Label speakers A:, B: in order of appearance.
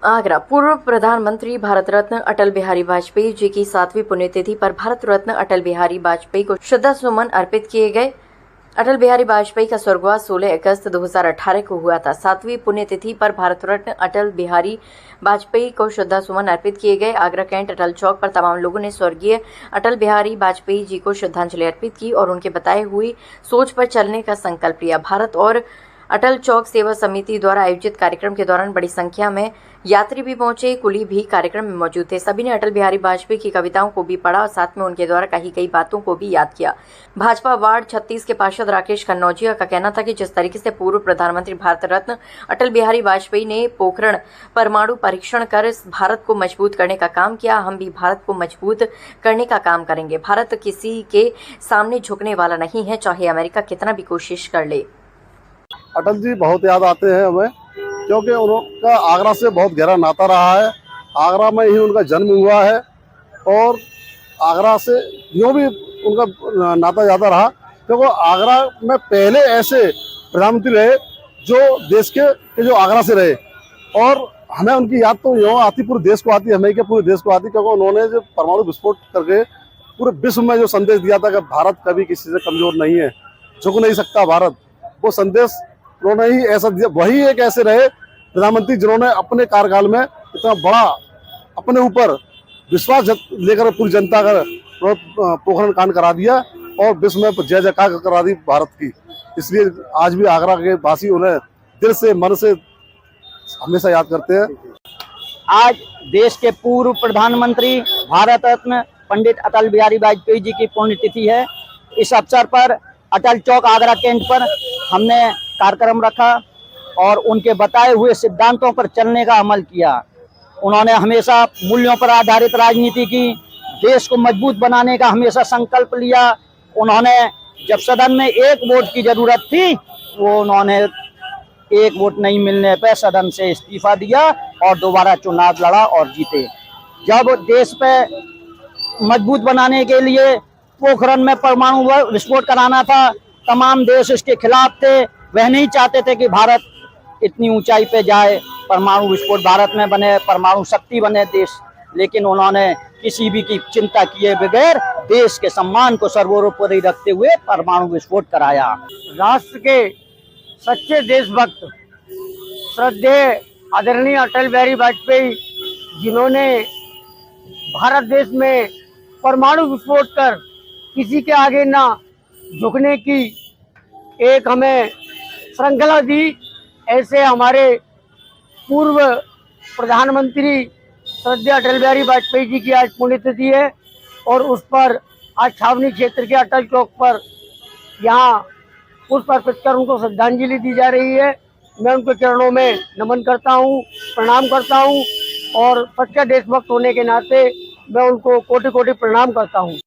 A: आगरा। पूर्व प्रधानमंत्री भारत रत्न अटल बिहारी वाजपेयी जी की 7वीं पुण्यतिथि पर भारत रत्न अटल बिहारी वाजपेयी को श्रद्धा सुमन अर्पित किए गए। अटल बिहारी वाजपेयी का स्वर्गवास 16 अगस्त 2018 को हुआ था। 7वीं पुण्यतिथि पर भारत रत्न अटल बिहारी वाजपेयी को श्रद्धा सुमन अर्पित किए गए। आगरा कैंट अटल चौक पर तमाम लोगों ने स्वर्गीय अटल बिहारी वाजपेयी जी को श्रद्धांजलि अर्पित की और उनके बताए हुई सोच पर चलने का संकल्प लिया। भारत और अटल चौक सेवा समिति द्वारा आयोजित कार्यक्रम के दौरान बड़ी संख्या में यात्री भी पहुंचे। कुली भी कार्यक्रम में मौजूद थे। सभी ने अटल बिहारी वाजपेयी की कविताओं को भी पढ़ा और साथ में उनके द्वारा कही गई बातों को भी याद किया। भाजपा वार्ड 36 के पार्षद राकेश कन्नौजिया का कहना था कि जिस तरीके से पूर्व प्रधानमंत्री भारत रत्न अटल बिहारी वाजपेयी ने पोखरण परमाणु परीक्षण कर भारत को मजबूत करने का काम किया, हम भी भारत को मजबूत करने का काम करेंगे। भारत किसी के सामने झुकने वाला नहीं है, चाहे अमेरिका कितना भी कोशिश कर ले।
B: अटल जी बहुत याद आते हैं हमें, क्योंकि उनका आगरा से बहुत गहरा नाता रहा है। आगरा में ही उनका जन्म हुआ है और आगरा से यूँ भी उनका नाता ज़्यादा रहा, क्योंकि आगरा में पहले ऐसे प्रधानमंत्री रहे जो देश के जो आगरा से रहे। और हमें उनकी याद तो यूँ आती, पूरे देश को आती, हमें क्या पूरे देश को आती, क्योंकि उन्होंने जो परमाणु विस्फोट करके पूरे विश्व में जो संदेश दिया था कि भारत कभी किसी से कमज़ोर नहीं है, झुक नहीं सकता भारत, वो संदेश उन्होंने ही ऐसा दिया। वही एक ऐसे रहे प्रधानमंत्री जिन्होंने अपने कार्यकाल में इतना बड़ा अपने ऊपर विश्वास लेकर पूरी जनता का पोखरण कांड करा दिया और विश्व में जय जयकार करा दी भारत की। इसलिए आज भी आगरा के वासी उन्हें दिल से मन से हमेशा याद करते हैं।
C: आज देश के पूर्व प्रधानमंत्री भारत रत्न पंडित अटल बिहारी वाजपेयी जी की पुण्यतिथि है। इस अवसर पर अटल चौक आगरा कैंट पर हमने कार्यक्रम रखा और उनके बताए हुए सिद्धांतों पर चलने का अमल किया। उन्होंने हमेशा मूल्यों पर आधारित राजनीति की, देश को मजबूत बनाने का हमेशा संकल्प लिया। उन्होंने जब सदन में एक वोट की जरूरत थी, वो उन्होंने एक वोट नहीं मिलने पर सदन से इस्तीफा दिया और दोबारा चुनाव लड़ा और जीते। जब देश पे मजबूत बनाने के लिए पोखरण में परमाणु विस्फोट कराना था, तमाम देश इसके खिलाफ थे। वह नहीं चाहते थे कि भारत इतनी ऊंचाई पे जाए, परमाणु विस्फोट भारत में बने, परमाणु शक्ति बने देश। लेकिन उन्होंने किसी भी की चिंता किए बगैर देश के सम्मान को सर्वोपरि रखते हुए परमाणु विस्फोट कराया।
D: राष्ट्र के सच्चे देशभक्त श्रद्धेय आदरणीय अटल बिहारी वाजपेयी, जिन्होंने भारत देश में परमाणु विस्फोट कर किसी के आगे ना झुकने की एक हमें श्रृंखला दी, ऐसे हमारे पूर्व प्रधानमंत्री श्रद्धेय अटल बिहारी वाजपेयी जी की आज पुण्यतिथि है और उस पर आज छावनी क्षेत्र के अटल चौक पर यहाँ पुष्प अर्पित कर उनको श्रद्धांजलि दी जा रही है। मैं उनके चरणों में नमन करता हूँ, प्रणाम करता हूँ और सच्चा देशभक्त होने के नाते मैं उनको कोटि कोटि प्रणाम करता हूँ।